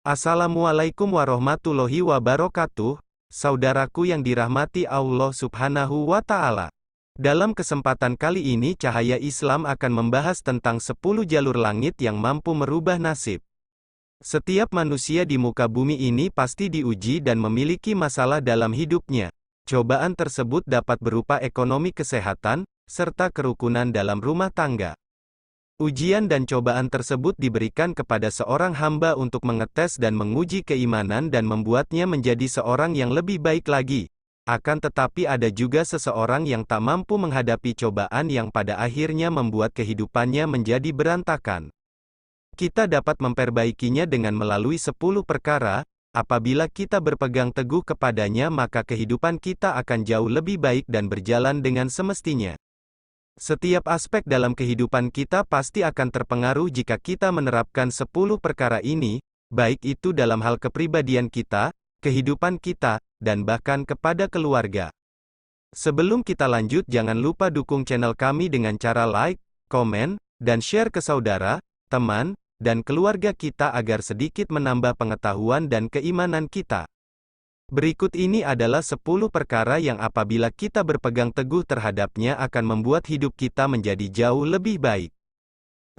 Assalamualaikum warahmatullahi wabarakatuh, saudaraku yang dirahmati Allah Subhanahu wa Ta'ala. Dalam kesempatan kali ini, Cahaya Islam akan membahas tentang 10 jalur langit yang mampu merubah nasib. Setiap manusia di muka bumi ini pasti diuji dan memiliki masalah dalam hidupnya. Cobaan tersebut dapat berupa ekonomi, kesehatan, serta kerukunan dalam rumah tangga. Ujian dan cobaan tersebut diberikan kepada seorang hamba untuk mengetes dan menguji keimanan dan membuatnya menjadi seorang yang lebih baik lagi. Akan tetapi ada juga seseorang yang tak mampu menghadapi cobaan yang pada akhirnya membuat kehidupannya menjadi berantakan. Kita dapat memperbaikinya dengan melalui 10 perkara. Apabila kita berpegang teguh kepadanya, maka kehidupan kita akan jauh lebih baik dan berjalan dengan semestinya. Setiap aspek dalam kehidupan kita pasti akan terpengaruh jika kita menerapkan 10 perkara ini, baik itu dalam hal kepribadian kita, kehidupan kita, dan bahkan kepada keluarga. Sebelum kita lanjut, jangan lupa dukung channel kami dengan cara like, komen, dan share ke saudara, teman, dan keluarga kita agar sedikit menambah pengetahuan dan keimanan kita. Berikut ini adalah 10 perkara yang apabila kita berpegang teguh terhadapnya akan membuat hidup kita menjadi jauh lebih baik.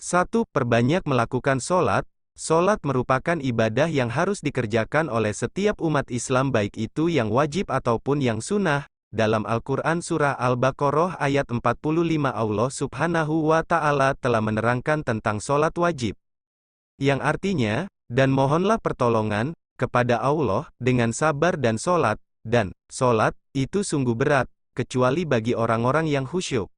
1. Perbanyak melakukan sholat. Sholat merupakan ibadah yang harus dikerjakan oleh setiap umat Islam, baik itu yang wajib ataupun yang sunnah. Dalam Al-Quran Surah Al-Baqarah ayat 45, Allah Subhanahu wa Ta'ala telah menerangkan tentang sholat wajib, yang artinya, dan mohonlah pertolongan kepada Allah dengan sabar dan sholat, dan sholat itu sungguh berat, kecuali bagi orang-orang yang khusyuk.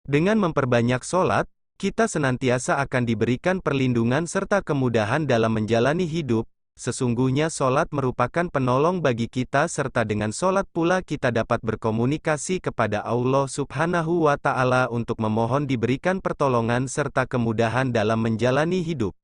Dengan memperbanyak sholat, kita senantiasa akan diberikan perlindungan serta kemudahan dalam menjalani hidup. Sesungguhnya sholat merupakan penolong bagi kita, serta dengan sholat pula kita dapat berkomunikasi kepada Allah Subhanahu wa Ta'ala untuk memohon diberikan pertolongan serta kemudahan dalam menjalani hidup.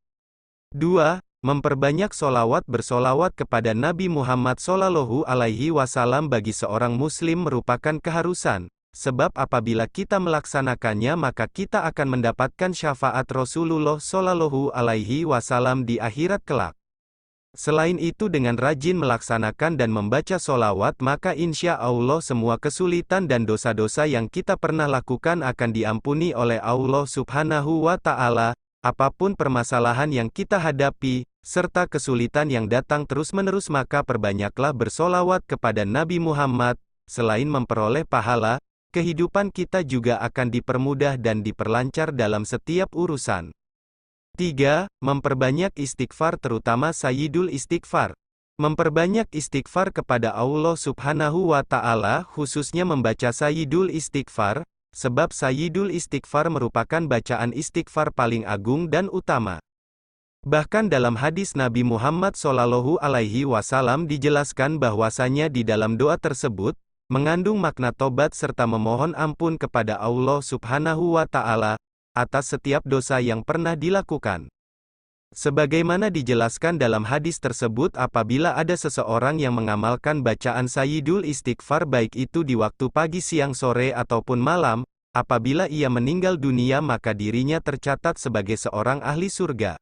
2. Memperbanyak solawat. Bersolawat kepada Nabi Muhammad Shallallahu Alaihi Wasallam bagi seorang muslim merupakan keharusan, sebab apabila kita melaksanakannya maka kita akan mendapatkan syafaat Rasulullah Shallallahu Alaihi Wasallam di akhirat kelak. Selain itu, dengan rajin melaksanakan dan membaca solawat, maka insya Allah semua kesulitan dan dosa-dosa yang kita pernah lakukan akan diampuni oleh Allah Subhanahu wa Ta'ala. Apapun permasalahan yang kita hadapi, serta kesulitan yang datang terus-menerus, maka perbanyaklah bersolawat kepada Nabi Muhammad. Selain memperoleh pahala, kehidupan kita juga akan dipermudah dan diperlancar dalam setiap urusan. 3. Memperbanyak istighfar, terutama Sayyidul Istighfar. Memperbanyak istighfar kepada Allah Subhanahu wa Ta'ala, khususnya membaca Sayyidul Istighfar, sebab Sayyidul Istighfar merupakan bacaan istighfar paling agung dan utama. Bahkan dalam hadis Nabi Muhammad Shallallahu Alaihi Wasallam dijelaskan bahwasanya di dalam doa tersebut mengandung makna tobat serta memohon ampun kepada Allah Subhanahu wa Ta'ala atas setiap dosa yang pernah dilakukan. Sebagaimana dijelaskan dalam hadis tersebut, apabila ada seseorang yang mengamalkan bacaan Sayyidul Istighfar baik itu di waktu pagi, siang, sore, ataupun malam, apabila ia meninggal dunia maka dirinya tercatat sebagai seorang ahli surga.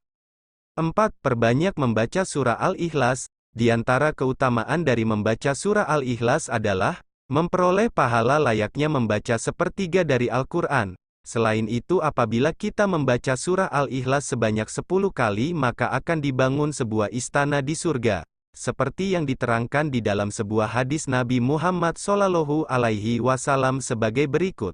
4. Perbanyak membaca surah Al-Ikhlas. Di antara keutamaan dari membaca surah Al-Ikhlas adalah memperoleh pahala layaknya membaca sepertiga dari Al-Quran. Selain itu, apabila kita membaca surah Al-Ikhlas sebanyak 10 kali maka akan dibangun sebuah istana di surga, seperti yang diterangkan di dalam sebuah hadis Nabi Muhammad Shallallahu Alaihi Wasallam sebagai berikut.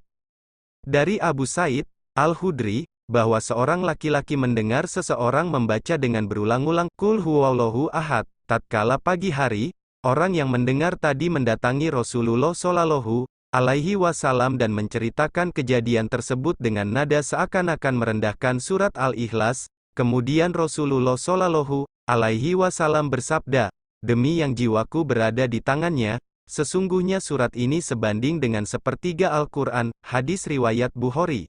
Dari Abu Sa'id Al-Khudri, bahwa seorang laki-laki mendengar seseorang membaca dengan berulang-ulang Qul huwallahu ahad tatkala pagi hari. Orang yang mendengar tadi mendatangi Rasulullah Shallallahu Alaihi Wasallam dan menceritakan kejadian tersebut dengan nada seakan-akan merendahkan surat Al-Ikhlas. Kemudian Rasulullah Shallallahu Alaihi Wasallam bersabda, "Demi yang jiwaku berada di tangannya, sesungguhnya surat ini sebanding dengan sepertiga Al-Quran." Hadis riwayat Bukhari.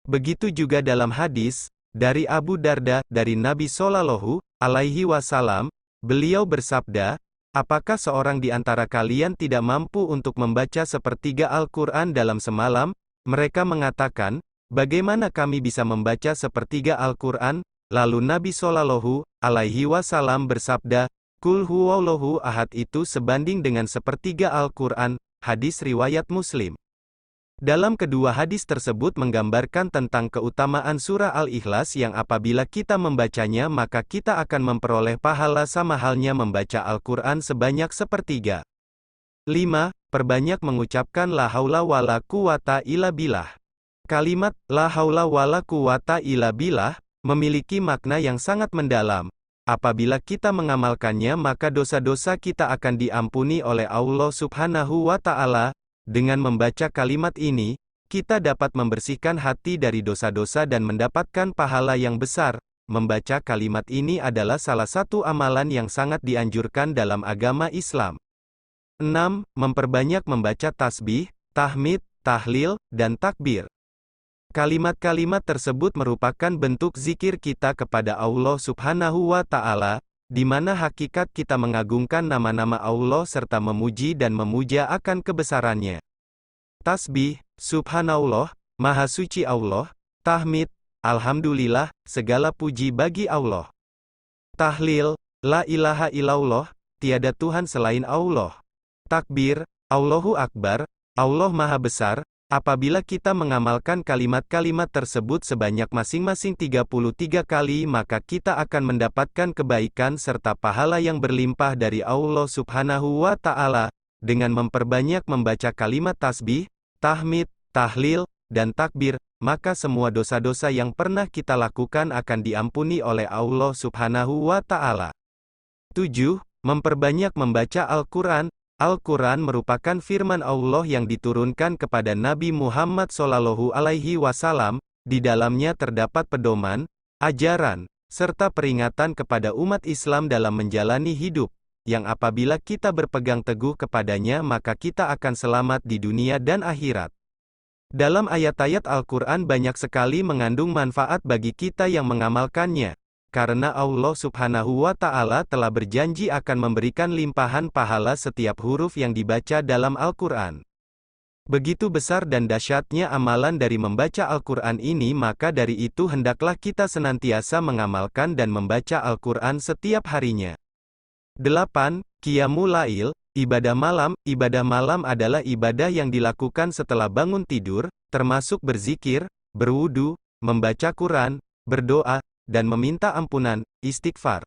Begitu juga dalam hadis dari Abu Darda dari Nabi Shallallahu Alaihi Wasallam, beliau bersabda, "Apakah seorang di antara kalian tidak mampu untuk membaca sepertiga Al-Quran dalam semalam?" Mereka mengatakan, "Bagaimana kami bisa membaca sepertiga Al-Quran?" Lalu Nabi Shallallahu Alaihi Wasallam bersabda, Qul huwallahu ahad itu sebanding dengan sepertiga Al-Quran, hadis riwayat Muslim. Dalam kedua hadis tersebut menggambarkan tentang keutamaan surah Al-Ikhlas yang apabila kita membacanya maka kita akan memperoleh pahala sama halnya membaca Al-Quran sebanyak sepertiga. 5. Perbanyak mengucapkan la haula wala quwata illa billah. Kalimat la haula wala quwata illa billah memiliki makna yang sangat mendalam. Apabila kita mengamalkannya maka dosa-dosa kita akan diampuni oleh Allah Subhanahu wa Ta'ala. Dengan membaca kalimat ini, kita dapat membersihkan hati dari dosa-dosa dan mendapatkan pahala yang besar. Membaca kalimat ini adalah salah satu amalan yang sangat dianjurkan dalam agama Islam. 6. Memperbanyak membaca tasbih, tahmid, tahlil, dan takbir. Kalimat-kalimat tersebut merupakan bentuk zikir kita kepada Allah Subhanahu wa Ta'ala, di mana hakikat kita mengagungkan nama-nama Allah serta memuji dan memuja akan kebesarannya. Tasbih, Subhanallah, Maha Suci Allah. Tahmid, Alhamdulillah, segala puji bagi Allah. Tahlil, La ilaha illallah, tiada Tuhan selain Allah. Takbir, Allahu Akbar, Allah Maha Besar. Apabila kita mengamalkan kalimat-kalimat tersebut sebanyak masing-masing 33 kali maka kita akan mendapatkan kebaikan serta pahala yang berlimpah dari Allah Subhanahu wa Ta'ala. Dengan memperbanyak membaca kalimat tasbih, tahmid, tahlil, dan takbir, maka semua dosa-dosa yang pernah kita lakukan akan diampuni oleh Allah Subhanahu wa Ta'ala. 7. Memperbanyak membaca Al-Quran. Al-Quran merupakan firman Allah yang diturunkan kepada Nabi Muhammad Shallallahu Alaihi Wasallam. Di dalamnya terdapat pedoman, ajaran, serta peringatan kepada umat Islam dalam menjalani hidup, yang apabila kita berpegang teguh kepadanya maka kita akan selamat di dunia dan akhirat. Dalam ayat-ayat Al-Quran banyak sekali mengandung manfaat bagi kita yang mengamalkannya. Karena Allah Subhanahu wa Ta'ala telah berjanji akan memberikan limpahan pahala setiap huruf yang dibaca dalam Al-Quran. Begitu besar dan dahsyatnya amalan dari membaca Al-Quran ini maka dari itu hendaklah kita senantiasa mengamalkan dan membaca Al-Quran setiap harinya. 8. Qiyamul Lail, ibadah malam. Ibadah malam adalah ibadah yang dilakukan setelah bangun tidur, termasuk berzikir, berwudu, membaca Quran, berdoa, dan meminta ampunan, istighfar.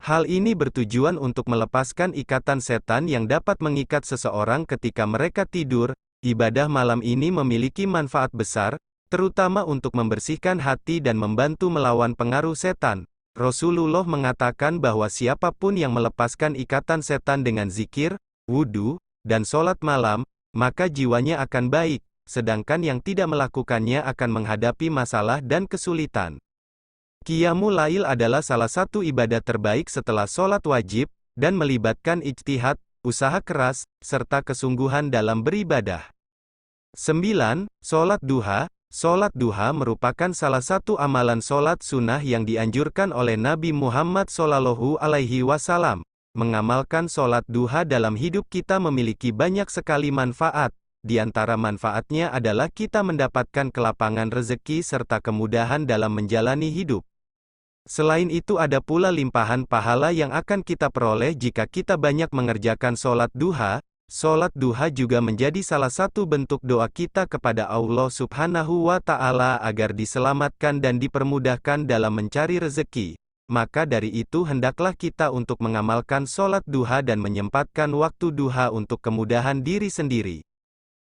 Hal ini bertujuan untuk melepaskan ikatan setan yang dapat mengikat seseorang ketika mereka tidur. Ibadah malam ini memiliki manfaat besar, terutama untuk membersihkan hati dan membantu melawan pengaruh setan. Rasulullah mengatakan bahwa siapapun yang melepaskan ikatan setan dengan zikir, wudu, dan sholat malam, maka jiwanya akan baik, sedangkan yang tidak melakukannya akan menghadapi masalah dan kesulitan. Qiyamul Lail adalah salah satu ibadah terbaik setelah sholat wajib, dan melibatkan ijtihad, usaha keras, serta kesungguhan dalam beribadah. 9. Sholat duha. Sholat duha merupakan salah satu amalan sholat sunnah yang dianjurkan oleh Nabi Muhammad Shallallahu Alaihi Wasallam. Mengamalkan sholat duha dalam hidup kita memiliki banyak sekali manfaat. Di antara manfaatnya adalah kita mendapatkan kelapangan rezeki serta kemudahan dalam menjalani hidup. Selain itu ada pula limpahan pahala yang akan kita peroleh jika kita banyak mengerjakan sholat duha. Sholat duha juga menjadi salah satu bentuk doa kita kepada Allah Subhanahu wa Ta'ala agar diselamatkan dan dipermudahkan dalam mencari rezeki. Maka dari itu hendaklah kita untuk mengamalkan sholat duha dan menyempatkan waktu duha untuk kemudahan diri sendiri.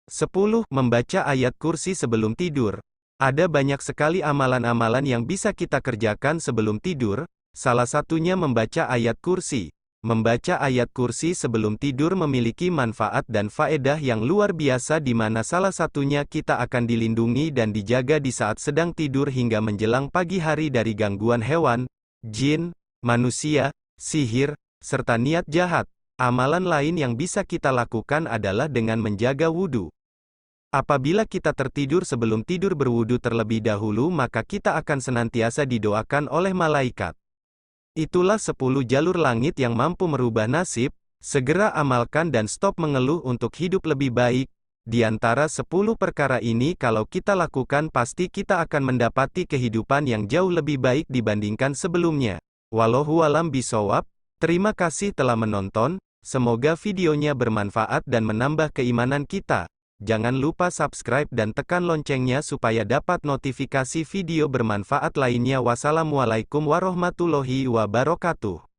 10. Membaca ayat kursi sebelum tidur. Ada banyak sekali amalan-amalan yang bisa kita kerjakan sebelum tidur, salah satunya membaca ayat kursi. Membaca ayat kursi sebelum tidur memiliki manfaat dan faedah yang luar biasa di mana salah satunya kita akan dilindungi dan dijaga di saat sedang tidur hingga menjelang pagi hari dari gangguan hewan, jin, manusia, sihir, serta niat jahat. Amalan lain yang bisa kita lakukan adalah dengan menjaga wudu. Apabila kita tertidur sebelum tidur berwudu terlebih dahulu maka kita akan senantiasa didoakan oleh malaikat. Itulah 10 jalur langit yang mampu merubah nasib. Segera amalkan dan stop mengeluh untuk hidup lebih baik. Di antara 10 perkara ini kalau kita lakukan pasti kita akan mendapati kehidupan yang jauh lebih baik dibandingkan sebelumnya. Wallahu a'lam bishawab. Terima kasih telah menonton, semoga videonya bermanfaat dan menambah keimanan kita. Jangan lupa subscribe dan tekan loncengnya supaya dapat notifikasi video bermanfaat lainnya. Wassalamualaikum warahmatullahi wabarakatuh.